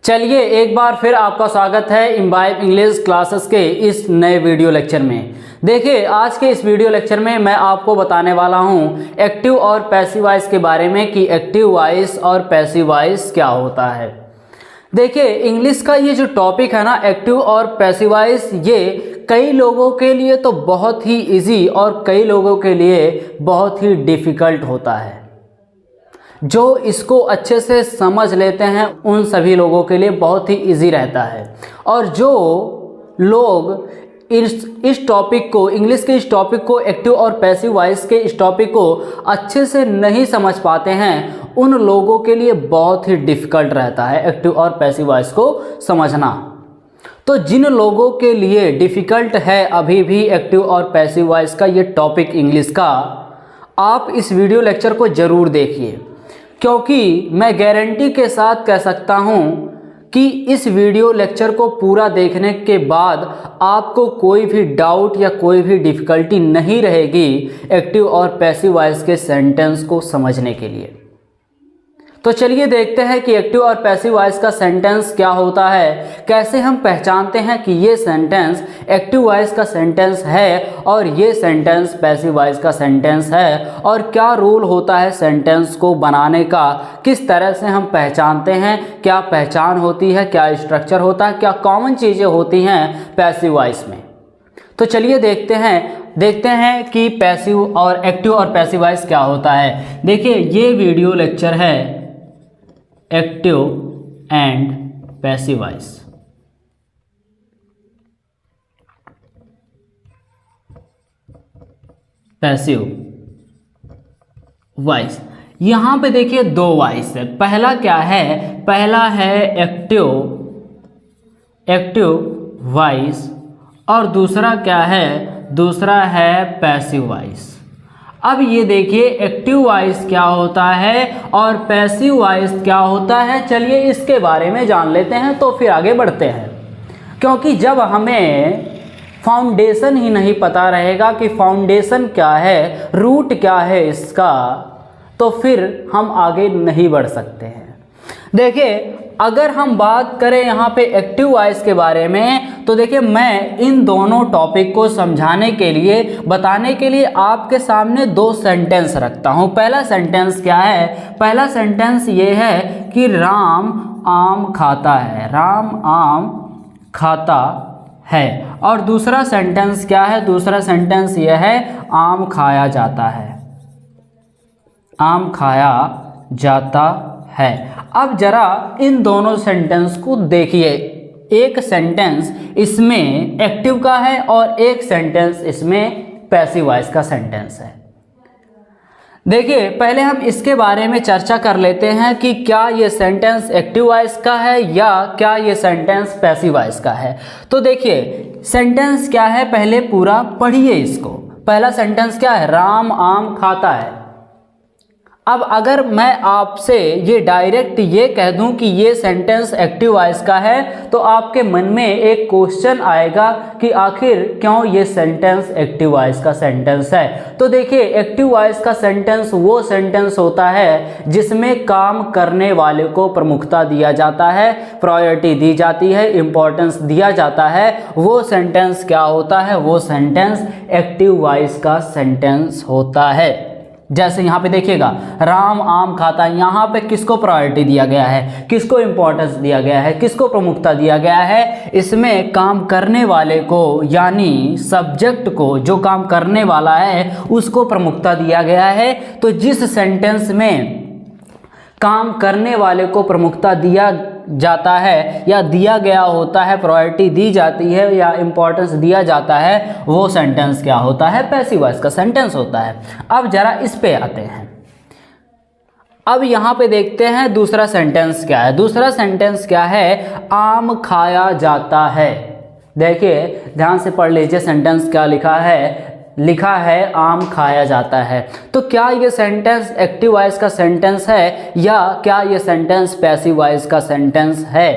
चलिए एक बार फिर आपका स्वागत है इम्बाइब इंग्लिश क्लासेस के इस नए वीडियो लेक्चर में। देखिए आज के इस वीडियो लेक्चर में मैं आपको बताने वाला हूं एक्टिव और पैसिव वॉइस के बारे में कि एक्टिव वॉइस और पैसिव वॉइस क्या होता है। देखिए इंग्लिश का ये जो टॉपिक है ना, एक्टिव और पैसिव वॉइस, ये कई लोगों के लिए तो बहुत ही इजी और कई लोगों के लिए बहुत ही डिफ़िकल्ट होता है। जो इसको अच्छे से समझ लेते हैं उन सभी लोगों के लिए बहुत ही इजी रहता है, और जो लोग इस टॉपिक को, इंग्लिश के इस टॉपिक को, एक्टिव और पैसिव वॉइस के इस टॉपिक को अच्छे से नहीं समझ पाते हैं उन लोगों के लिए बहुत ही डिफ़िकल्ट रहता है एक्टिव और पैसिव वॉइस को समझना। तो जिन लोगों के लिए डिफ़िकल्ट है अभी भी एक्टिव और पैसिव वॉइस का ये टॉपिक इंग्लिश का, आप इस वीडियो लेक्चर को ज़रूर देखिए, क्योंकि मैं गारंटी के साथ कह सकता हूँ कि इस वीडियो लेक्चर को पूरा देखने के बाद आपको कोई भी डाउट या कोई भी डिफ़िकल्टी नहीं रहेगी एक्टिव और पैसिव वॉइस के सेंटेंस को समझने के लिए। तो चलिए देखते हैं कि एक्टिव और पैसिव वॉइस का सेंटेंस क्या होता है, कैसे हम पहचानते हैं कि ये सेंटेंस एक्टिव वॉइस का सेंटेंस है और ये सेंटेंस पैसिव वॉइस का सेंटेंस है, और क्या रूल होता है सेंटेंस को बनाने का, किस तरह से हम पहचानते हैं, क्या पहचान होती है, क्या स्ट्रक्चर होता है, क्या कॉमन चीज़ें होती हैं पैसिव वॉइस में। तो चलिए देखते हैं कि पैसिव और एक्टिव और पैसिव वॉइस क्या होता है। देखिए ये वीडियो लेक्चर है active and passive voice. Passive voice, यहां पे देखिए दो वॉइस है। पहला क्या है, पहला है एक्टिव वॉइस और दूसरा क्या है, दूसरा है पैसिव वॉइस। अब ये देखिए एक्टिव वॉइस क्या होता है और पैसिव वॉइस क्या होता है, चलिए इसके बारे में जान लेते हैं तो फिर आगे बढ़ते हैं। क्योंकि जब हमें फाउंडेशन ही नहीं पता रहेगा कि फाउंडेशन क्या है, रूट क्या है इसका, तो फिर हम आगे नहीं बढ़ सकते हैं। देखिए अगर हम बात करें यहाँ पे एक्टिव वॉइस के बारे में, तो देखिए मैं इन दोनों टॉपिक को समझाने के लिए, बताने के लिए आपके सामने दो सेंटेंस रखता हूँ। पहला सेंटेंस क्या है, पहला सेंटेंस ये है कि राम आम खाता है, राम आम खाता है। और दूसरा सेंटेंस क्या है, दूसरा सेंटेंस ये है आम खाया जाता है, आम खाया जाता है। अब जरा इन दोनों सेंटेंस को देखिए, एक सेंटेंस इसमें एक्टिव का है और एक सेंटेंस इसमें पैसिव वॉइस का सेंटेंस है। देखिए पहले हम इसके बारे में चर्चा कर लेते हैं कि क्या ये सेंटेंस एक्टिव वॉइस का है या क्या ये सेंटेंस पैसिव वॉइस का है। तो देखिए सेंटेंस क्या है, पहले पूरा पढ़िए इसको। पहला सेंटेंस क्या है, राम आम खाता है। अब अगर मैं आपसे ये डायरेक्ट ये कह दूं कि ये सेंटेंस एक्टिव वॉइस का है, तो आपके मन में एक क्वेश्चन आएगा कि आखिर क्यों ये सेंटेंस एक्टिव वॉइस का सेंटेंस है। तो देखिए एक्टिव वॉइस का सेंटेंस वो सेंटेंस होता है जिसमें काम करने वाले को प्रमुखता दिया जाता है, प्रायोरिटी दी जाती है, इंपॉर्टेंस दिया जाता है। वो सेंटेंस क्या होता है, वो सेंटेंस एक्टिव वॉइस का सेंटेंस होता है। जैसे यहाँ पे देखिएगा राम आम खाता है, यहाँ पे किसको प्रायोरिटी दिया गया है, किसको इंपॉर्टेंस दिया गया है, किसको प्रमुखता दिया गया है, इसमें काम करने वाले को यानी सब्जेक्ट को, जो काम करने वाला है उसको प्रमुखता दिया गया है। तो जिस सेंटेंस में काम करने वाले को प्रमुखता दिया जाता है या दिया गया होता है, प्रायोरिटी दी जाती है या इंपॉर्टेंस दिया जाता है, वो सेंटेंस क्या होता है, पैसिव वॉइस का सेंटेंस होता है। अब जरा इस पे आते हैं। अब यहाँ पे देखते हैं दूसरा सेंटेंस क्या है। दूसरा सेंटेंस क्या है, आम खाया जाता है। देखिए ध्यान से पढ़ लीजिए सेंटेंस क्या लिखा है, लिखा है आम खाया जाता है। तो क्या ये सेंटेंस एक्टिव वॉइस का सेंटेंस है या क्या ये सेंटेंस पैसिव वॉइस का सेंटेंस है।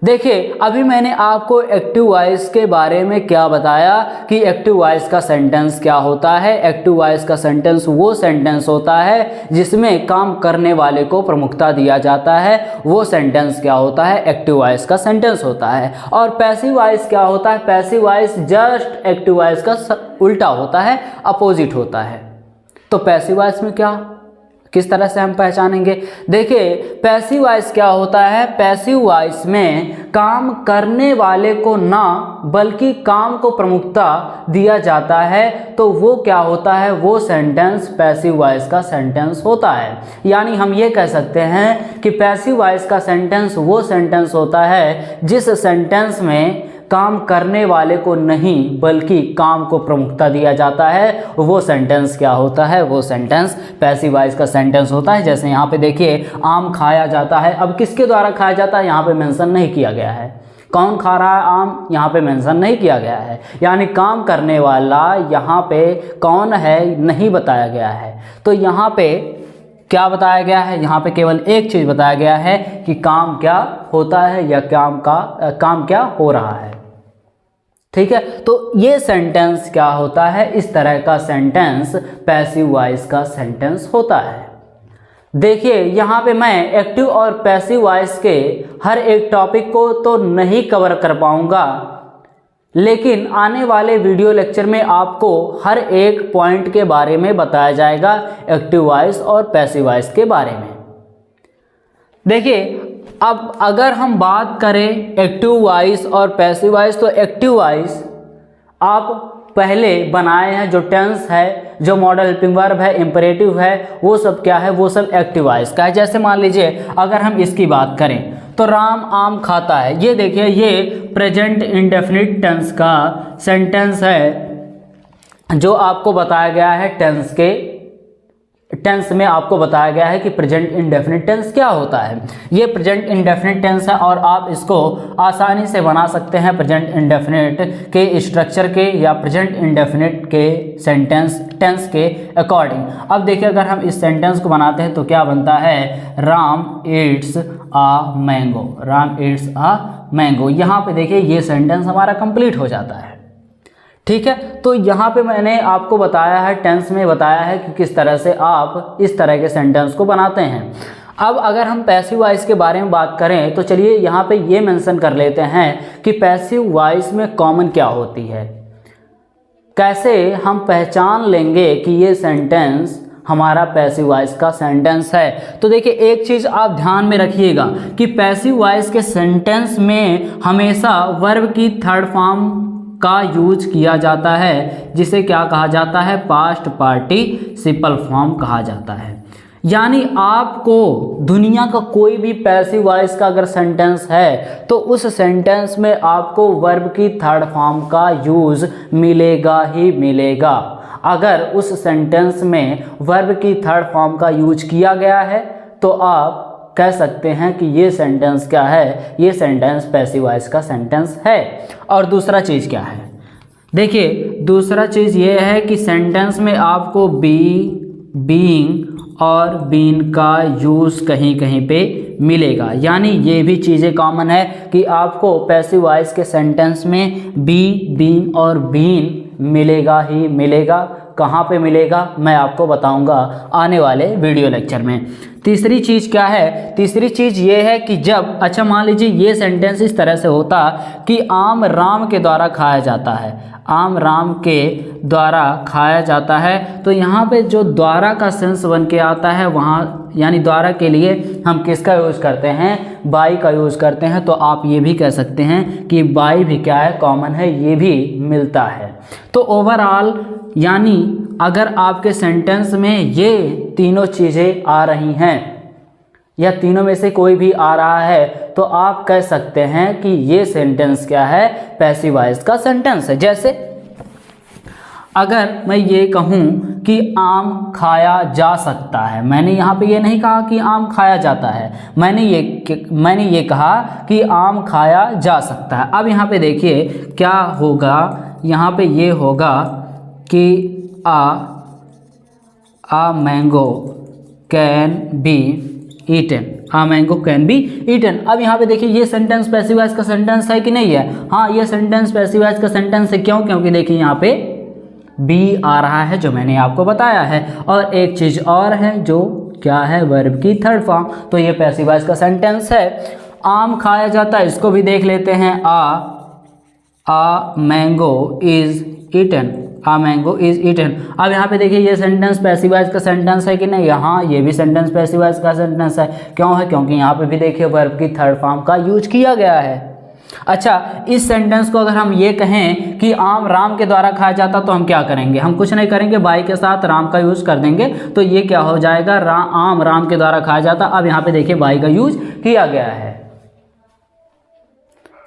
देखिए अभी मैंने आपको एक्टिव वॉइस के बारे में क्या बताया कि एक्टिव वॉइस का सेंटेंस क्या होता है। एक्टिव वॉइस का सेंटेंस वो सेंटेंस होता है जिसमें काम करने वाले को प्रमुखता दिया जाता है, वो सेंटेंस क्या होता है, एक्टिव वॉइस का सेंटेंस होता है। और पैसिव वॉइस क्या होता है, passive voice just active voice का उल्टा होता है, अपोजिट होता है। तो पैसिव वॉइस में क्या, किस तरह से हम पहचानेंगे? देखिए पैसिव वॉइस क्या होता है, पैसिव वॉइस में काम करने वाले को ना बल्कि काम को प्रमुखता दिया जाता है, तो वो क्या होता है, वो सेंटेंस पैसिव वॉइस का सेंटेंस होता है। यानी हम ये कह सकते हैं कि पैसिव वॉइस का सेंटेंस वो सेंटेंस होता है जिस सेंटेंस में काम करने वाले को नहीं बल्कि काम को प्रमुखता दिया जाता है, वो सेंटेंस क्या होता है, वो सेंटेंस पैसिव वॉइस का सेंटेंस होता है। जैसे यहाँ पे देखिए आम खाया जाता है, अब किसके द्वारा खाया जाता है यहाँ पे मेंशन नहीं किया गया है, कौन खा रहा है आम यहाँ पे मेंशन नहीं किया गया है, यानी काम करने वाला यहाँ पे कौन है नहीं बताया गया है। तो यहाँ पे क्या बताया गया है, यहाँ पे केवल एक चीज़ बताया गया है कि काम क्या होता है या काम क्या हो रहा है। ठीक है, तो ये सेंटेंस क्या होता है, इस तरह का सेंटेंस पैसिव वॉइस का सेंटेंस होता है। देखिए यहाँ पे मैं एक्टिव और पैसिव वॉइस के हर एक टॉपिक को तो नहीं कवर कर पाऊंगा, लेकिन आने वाले वीडियो लेक्चर में आपको हर एक पॉइंट के बारे में बताया जाएगा, एक्टिव वॉइस और पैसिव वॉइस के बारे में। देखिए अब अगर हम बात करें एक्टिव वॉइस और पैसिव वॉइस, तो एक्टिव वॉइस आप पहले बनाए हैं, जो टेंस है, जो मॉडल हेल्पिंग वर्ब है, इंपरेटिव है, वो सब क्या है, वो सब एक्टिव वॉइस का है। जैसे मान लीजिए अगर हम इसकी बात करें तो राम आम खाता है, ये देखिए ये प्रेजेंट इंडेफिनिट टेंस का सेंटेंस है जो आपको बताया गया है टेंस में आपको बताया गया है कि प्रेजेंट इंडेफिनिट टेंस क्या होता है। ये प्रेजेंट इंडेफिनिट टेंस है और आप इसको आसानी से बना सकते हैं प्रेजेंट इंडेफिनिट के स्ट्रक्चर के या प्रेजेंट इंडेफिनिट के टेंस के अकॉर्डिंग। अब देखिए अगर हम इस सेंटेंस को बनाते हैं तो क्या बनता है, राम ईट्स आ मैंगो, राम ईट्स आ मैंगो। यहाँ पे देखिए ये सेंटेंस हमारा कंप्लीट हो जाता है। ठीक है, तो यहाँ पे मैंने आपको बताया है, टेंस में बताया है कि किस तरह से आप इस तरह के सेंटेंस को बनाते हैं। अब अगर हम पैसिव वॉइस के बारे में बात करें तो चलिए यहाँ पे ये मेंशन कर लेते हैं कि पैसिव वॉइस में कॉमन क्या होती है, कैसे हम पहचान लेंगे कि ये सेंटेंस हमारा पैसिव वॉइस का सेंटेंस है। तो देखिए एक चीज़ आप ध्यान में रखिएगा कि पैसिव वॉइस के सेंटेंस में हमेशा वर्ब की थर्ड फॉर्म का यूज किया जाता है, जिसे क्या कहा जाता है, पास्ट पार्टिसिपल फॉर्म कहा जाता है। यानी आपको दुनिया का कोई भी पैसिव वॉइस का अगर सेंटेंस है तो उस सेंटेंस में आपको वर्ब की थर्ड फॉर्म का यूज मिलेगा ही मिलेगा। अगर उस सेंटेंस में वर्ब की थर्ड फॉर्म का यूज किया गया है तो आप कह सकते हैं कि ये सेंटेंस क्या है, ये सेंटेंस पैसिव वॉइस का सेंटेंस है। और दूसरा चीज़ क्या है, देखिए दूसरा चीज़ ये है कि सेंटेंस में आपको बी, बीइंग और बीन का यूज़ कहीं कहीं पे मिलेगा। यानी ये भी चीज़ें कॉमन है कि आपको पैसिव वॉइस के सेंटेंस में बी, बीन और बीन मिलेगा ही मिलेगा। कहाँ पे मिलेगा मैं आपको बताऊंगा आने वाले वीडियो लेक्चर में। तीसरी चीज़ क्या है, तीसरी चीज़ ये है कि जब, अच्छा मान लीजिए ये सेंटेंस इस तरह से होता कि आम राम के द्वारा खाया जाता है, आम राम के द्वारा खाया जाता है, तो यहाँ पे जो द्वारा का सेंस बन के आता है वहाँ, यानी द्वारा के लिए हम किसका यूज़ करते हैं, बाई का यूज़ करते हैं। तो आप ये भी कह सकते हैं कि बाई भी क्या है, कॉमन है, ये भी मिलता है। तो ओवरऑल यानी अगर आपके सेंटेंस में ये तीनों चीज़ें आ रही हैं या तीनों में से कोई भी आ रहा है तो आप कह सकते हैं कि ये सेंटेंस क्या है, पैसिव वॉइस का सेंटेंस है। जैसे अगर मैं ये कहूँ कि आम खाया जा सकता है, मैंने यहाँ पे ये नहीं कहा कि आम खाया जाता है, मैंने ये कहा कि आम खाया जा सकता है। अब यहाँ पे देखिए क्या होगा, यहाँ पे ये होगा कि a mango can be eaten। A mango can be eaten. अब यहाँ पे देखिए ये सेंटेंस पैसिव वॉइस का सेंटेंस है कि नहीं है? हाँ, ये सेंटेंस पैसिव वॉइस का सेंटेंस है। क्यों? क्योंकि देखिए यहाँ पे बी आ रहा है जो मैंने आपको बताया है, और एक चीज़ और है जो क्या है, वर्ब की थर्ड फॉर्म। तो ये पैसिव वॉइस का सेंटेंस है। आम खाया जाता है, इसको भी देख लेते हैं। A mango is eaten, a mango is eaten. अब यहाँ पे देखिए ये सेंटेंस पैसिव वॉइस का सेंटेंस है कि नहीं? हाँ, ये भी सेंटेंस पैसिव वॉइस का सेंटेंस है। क्यों है? क्योंकि यहाँ पे भी देखिए वर्ब की थर्ड फॉर्म का यूज किया गया है। अच्छा, इस सेंटेंस को अगर हम ये कहें कि आम राम के द्वारा खाया जाता, तो हम क्या करेंगे? हम कुछ नहीं करेंगे, बाई के साथ राम का यूज कर देंगे, तो ये क्या हो जाएगा, आम राम के द्वारा खाया जाता। अब यहाँ पे देखिए बाई का यूज किया गया है।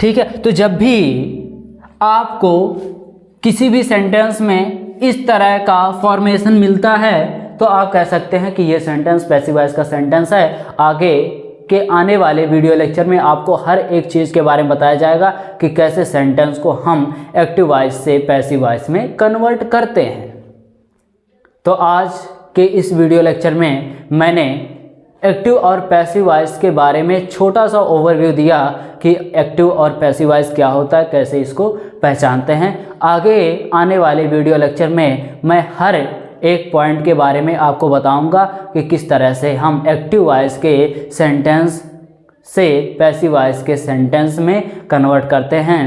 ठीक है, तो जब भी आपको किसी भी सेंटेंस में इस तरह का फॉर्मेशन मिलता है, तो आप कह सकते हैं कि ये सेंटेंस पैसिव वॉइस का सेंटेंस है। आगे के आने वाले वीडियो लेक्चर में आपको हर एक चीज़ के बारे में बताया जाएगा कि कैसे सेंटेंस को हम एक्टिव वॉइस से पैसिव वॉइस में कन्वर्ट करते हैं। तो आज के इस वीडियो लेक्चर में मैंने एक्टिव और पैसिव वॉइस के बारे में छोटा सा ओवरव्यू दिया कि एक्टिव और पैसिव वॉइस क्या होता है, कैसे इसको पहचानते हैं। आगे आने वाले वीडियो लेक्चर में मैं हर एक पॉइंट के बारे में आपको बताऊंगा कि किस तरह से हम एक्टिव वॉइस के सेंटेंस से पैसिव वॉइस के सेंटेंस में कन्वर्ट करते हैं।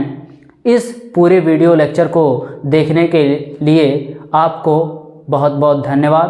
इस पूरे वीडियो लेक्चर को देखने के लिए आपको बहुत बहुत धन्यवाद।